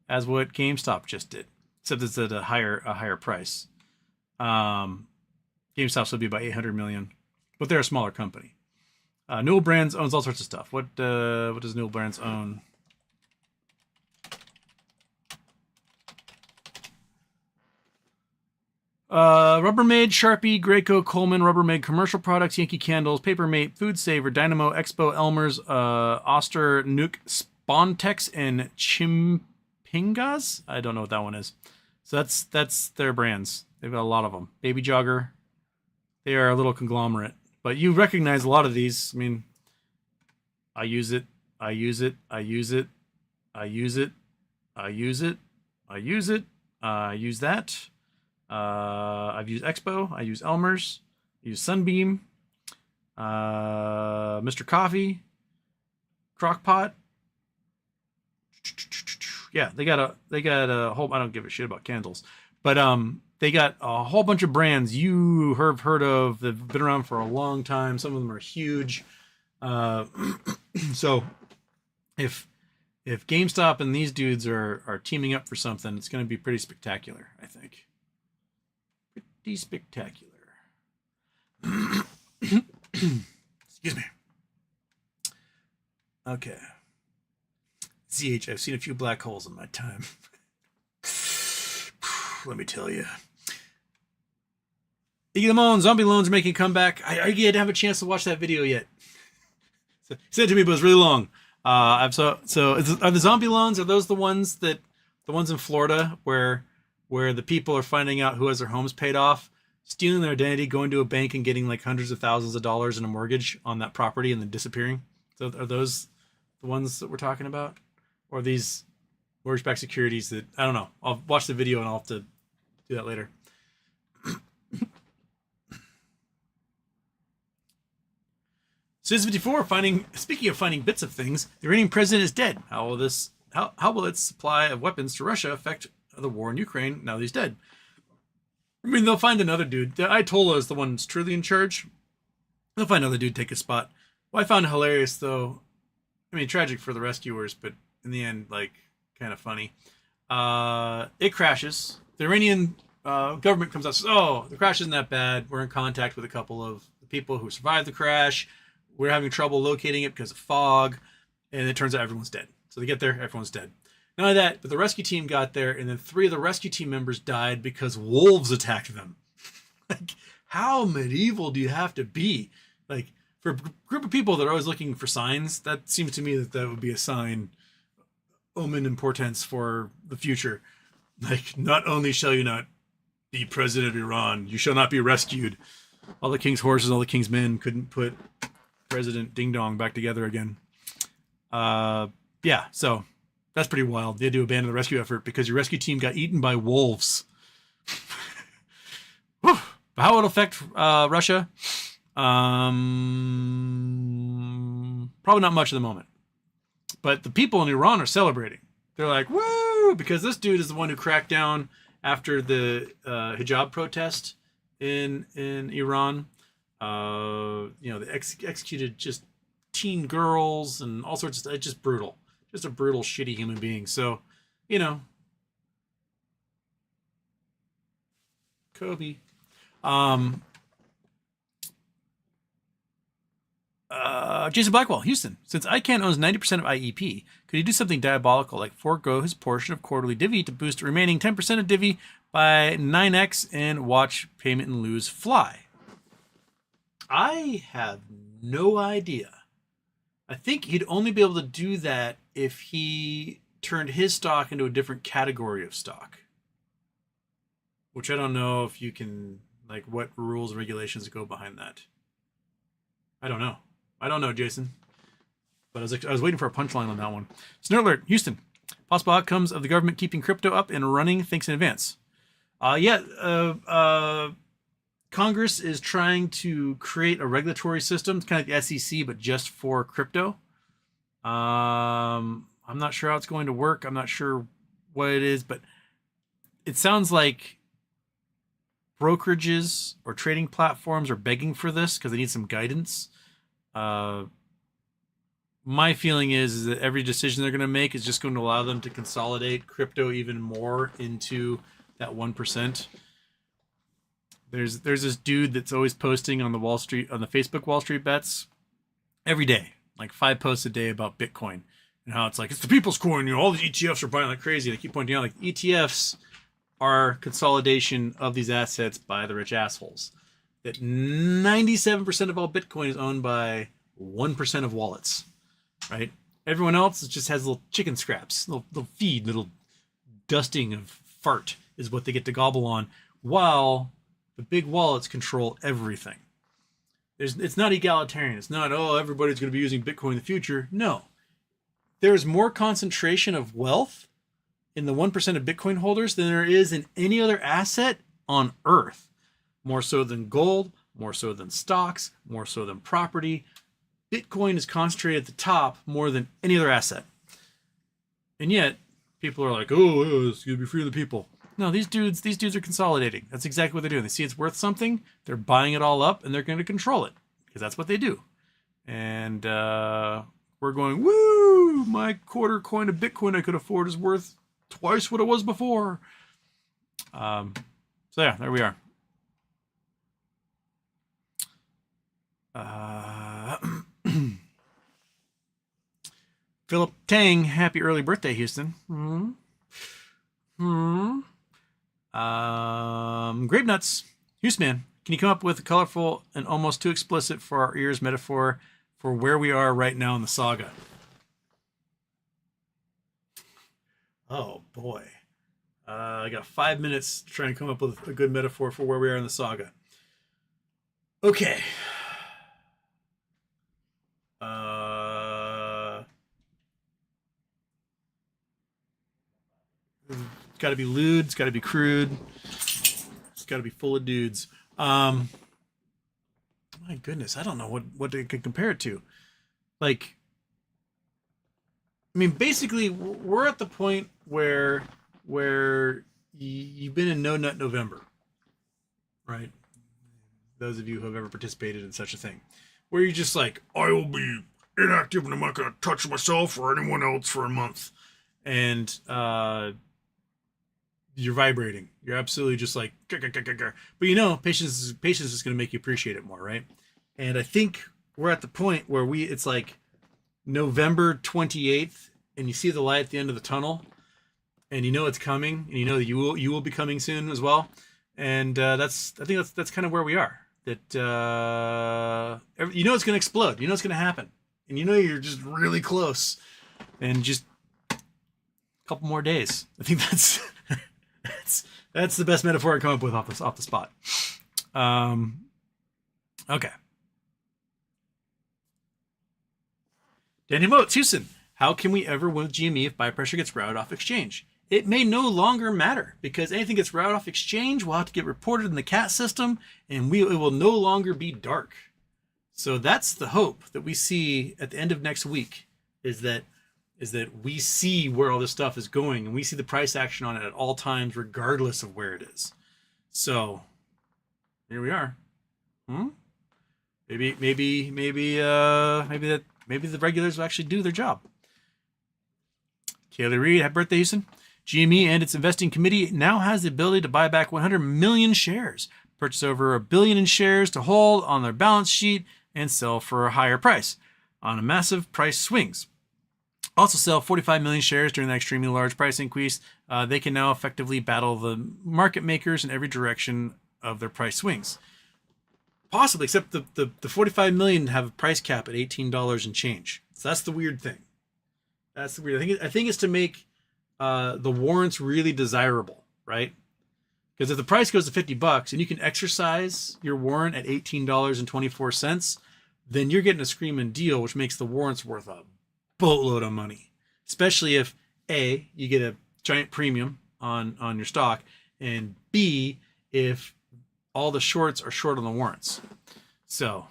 as what GameStop just did, except it's at a higher price. GameStop's would be about 800 million, but they're a smaller company. Newell Brands owns all sorts of stuff. What does Newell Brands own? Rubbermaid, Sharpie, Graco, Coleman, Rubbermaid Commercial Products, Yankee Candles, Papermate, Food Saver, Dynamo, Expo, Elmer's, Oster, Nuke, Spontex, and Chimpingas. I don't know what that one is. So that's their brands. They've got a lot of them. Baby Jogger. They are a little conglomerate, but you recognize a lot of these. I mean, I use it. I use it. I use it. I use it. I use it. I use it. I use that. I've used Expo. I use Elmer's. I use Sunbeam. Mr. Coffee. Crockpot. Yeah, they got a whole. I don't give a shit about candles, but they got a whole bunch of brands you have heard of. They've been around for a long time. Some of them are huge. So if GameStop and these dudes are teaming up for something, it's going to be pretty spectacular, I think. Pretty spectacular. Excuse me. Okay. ZH, I've seen a few black holes in my time. Let me tell you. Iggy Lemon, Zombie Loans are making a comeback. I didn't have a chance to watch that video yet. So, he sent it to me, but it was really long. Are the Zombie Loans, are those the ones in Florida where the people are finding out who has their homes paid off, stealing their identity, going to a bank and getting like hundreds of thousands of dollars in a mortgage on that property and then disappearing? So are those the ones that we're talking about? Or these mortgage-backed securities that, I don't know. I'll watch the video and I'll have to do that later. Citizen 54, speaking of finding bits of things, the Iranian president is dead. How will its supply of weapons to Russia affect the war in Ukraine now that he's dead? I mean, they'll find another dude. The Ayatollah is the one that's truly in charge. They'll find another dude take his spot. What I found hilarious, though, I mean, tragic for the rescuers, but in the end, like, kind of funny. It crashes. The Iranian government comes out and says, oh, the crash isn't that bad. We're in contact with a couple of people who survived the crash. We're having trouble locating it because of fog. And it turns out everyone's dead. So they get there, everyone's dead. Not only that, but the rescue team got there, and then 3 of the rescue team members died because wolves attacked them. Like, how medieval do you have to be? Like, for a group of people that are always looking for signs, that seems to me that that would be a sign, omen and portents for the future. Like, not only shall you not be president of Iran, you shall not be rescued. All the king's horses, all the king's men couldn't put President Ding Dong back together again. Yeah, so that's pretty wild. They had to abandon the rescue effort because your rescue team got eaten by wolves. How it'll affect Russia? Probably not much at the moment. But the people in Iran are celebrating. They're like, woo! Because this dude is the one who cracked down after the hijab protest in Iran. They executed just teen girls and all sorts of stuff. It's just brutal. Just a brutal, shitty human being. So, Kobe. Jason Blackwell, Houston. Since ICANN owns 90% of IEP, could he do something diabolical like forego his portion of quarterly divvy to boost the remaining 10% of divvy by 9x and watch payment in lieu fly? I have no idea. I think he'd only be able to do that if he turned his stock into a different category of stock. Which I don't know if you can, like, what rules and regulations go behind that. I don't know, Jason. But I was waiting for a punchline on that one. Snort alert, Houston. Possible outcomes of the government keeping crypto up and running. Thanks in advance. Congress is trying to create a regulatory system. It's kind of like the SEC, but just for crypto. I'm not sure how it's going to work. I'm not sure what it is, but it sounds like brokerages or trading platforms are begging for this because they need some guidance. My feeling is that every decision they're going to make is just going to allow them to consolidate crypto even more into that 1%. There's this dude that's always posting on the Facebook Wall Street bets every day, like 5 posts a day about Bitcoin and how it's like, it's the people's coin. All these ETFs are buying like crazy. They keep pointing out like ETFs are consolidation of these assets by the rich assholes. That 97% of all Bitcoin is owned by 1% of wallets, right? Everyone else just has little chicken scraps, little feed, little dusting of fart is what they get to gobble on, while the big wallets control everything. It's not egalitarian. It's not, everybody's going to be using Bitcoin in the future. No. There's more concentration of wealth in the 1% of Bitcoin holders than there is in any other asset on Earth. More so than gold, more so than stocks, more so than property. Bitcoin is concentrated at the top more than any other asset. And yet, people are like, it's going to be free to the people. No, these dudes are consolidating. That's exactly what they're doing. They see it's worth something, they're buying it all up, and they're going to control it because that's what they do. And we're going, woo! My quarter coin of Bitcoin I could afford is worth twice what it was before. So yeah, there we are. Philip Tang, happy early birthday, Houston. Grape Nuts, Houston man, can you come up with a colorful and almost too explicit for our ears metaphor for where we are right now in the saga? Oh boy. I got 5 minutes to try and come up with a good metaphor for where we are in the saga. Okay. It's got to be lewd. It's got to be crude. It's got to be full of dudes. My goodness, I don't know what they could compare it to. Like, I mean, basically, we're at the point where you've been in No Nut November, right? Those of you who have ever participated in such a thing, where you're just like, I will be inactive and I'm not going to touch myself or anyone else for a month. And you're vibrating. You're absolutely just like, but patience is going to make you appreciate it more, right? And I think we're at the point where it's like November 28th, and you see the light at the end of the tunnel, and you know it's coming, and you know that you will be coming soon as well. And I think that's kind of where we are. That you know it's going to explode. You know it's going to happen, and you know you're just really close, and just a couple more days. I think that's that's the best metaphor I come up with off the spot. Okay. Danny Motes, Houston. How can we ever win with GME if buy pressure gets routed off exchange? It may no longer matter because anything gets routed off exchange will have to get reported in the CAT system, and it will no longer be dark. So that's the hope that we see at the end of next week is that we see where all this stuff is going, and we see the price action on it at all times, regardless of where it is. So here we are. Maybe the regulars will actually do their job. Kaylee Reed, happy birthday, Houston. GME and its investing committee now has the ability to buy back 100 million shares, purchase over $1 billion in shares to hold on their balance sheet, and sell for a higher price on a massive price swings. Also sell 45 million shares during that extremely large price increase. They can now effectively battle the market makers in every direction of their price swings. Possibly, except the 45 million have a price cap at $18 and change. So that's the weird thing. That's the weird. I think it's to make the warrants really desirable, right? Because if the price goes to $50 and you can exercise your warrant at $18.24, then you're getting a screaming deal, which makes the warrants worth a boatload of money. Especially if A, you get a giant premium on your stock, and B, if all the shorts are short on the warrants. So,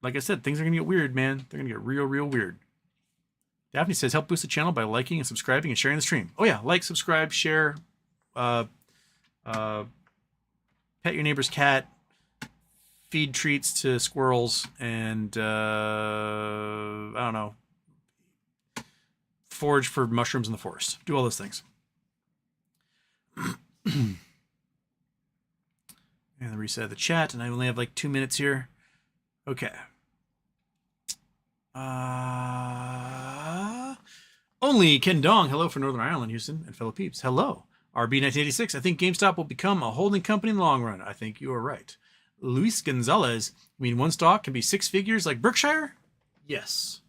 like I said, things are going to get weird, man. They're going to get real, real weird. Daphne says, help boost the channel by liking and subscribing and sharing the stream. Oh, yeah. Like, subscribe, share, pet your neighbor's cat, feed treats to squirrels, and, I don't know, forage for mushrooms in the forest. Do all those things. And reset the chat, and I only have like 2 minutes here. Okay. Only Ken Dong. Hello for Northern Ireland, Houston, and fellow peeps. Hello. RB1986. I think GameStop will become a holding company in the long run. I think you are right. Luis Gonzalez. You mean one stock can be 6 figures like Berkshire? Yes.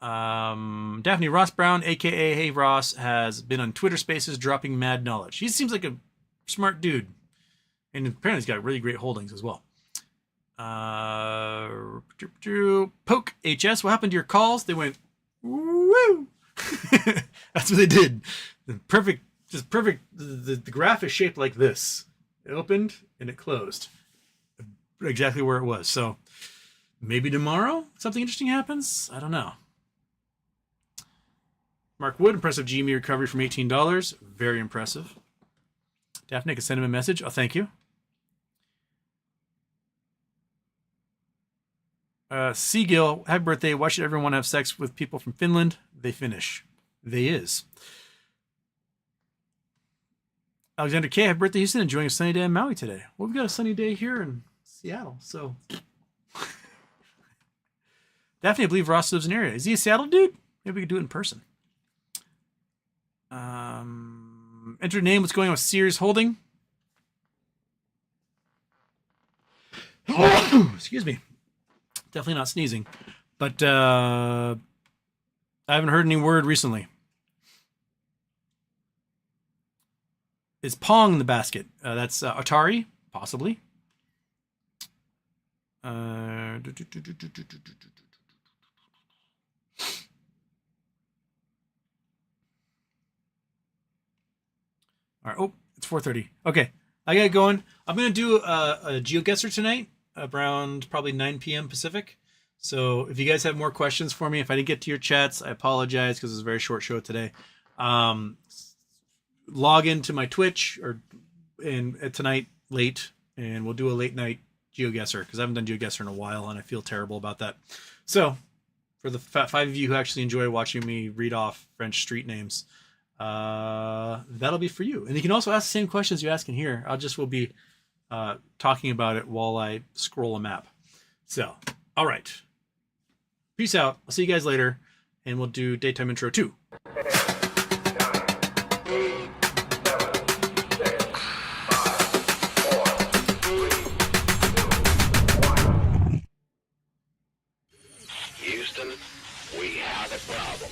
Daphne Ross Brown, aka Hey Ross, has been on Twitter Spaces dropping mad knowledge. He seems like a smart dude. And apparently he's got really great holdings as well. Poke HS, what happened to your calls? They went, woo! That's what they did. Perfect. The graph is shaped like this. It opened and it closed. Exactly where it was. So maybe tomorrow something interesting happens. I don't know. Mark Wood, impressive GME recovery from $18. Very impressive. Daphne, can send him a message. Oh, thank you. Seagill, happy birthday. Why should everyone have sex with people from Finland? They finish. They is. Alexander K, happy birthday, Houston. Enjoying a sunny day in Maui today. Well, we've got a sunny day here in Seattle, so. Daphne, I believe Ross lives in the area. Is he a Seattle dude? Maybe we could do it in person. Enter name. What's going on with Sears Holding? Excuse me. Definitely not sneezing, but I haven't heard any word recently. Is Pong in the basket? That's Atari, possibly. All right. Oh, it's 4:30. Okay, I got going. I'm gonna do a GeoGuessr tonight around probably 9 p.m. Pacific. So if you guys have more questions for me, if I didn't get to your chats, I apologize because it's a very short show today. Log into my Twitch and tonight late, and we'll do a late night GeoGuessr, because I haven't done GeoGuessr in a while, and I feel terrible about that. So, for the 5 of you who actually enjoy watching me read off French street names, that'll be for you. And you can also ask the same questions you ask in here. We'll be talking about it while I scroll a map. So, all right. Peace out. I'll see you guys later, and we'll do daytime intro 2. Houston, we have a problem.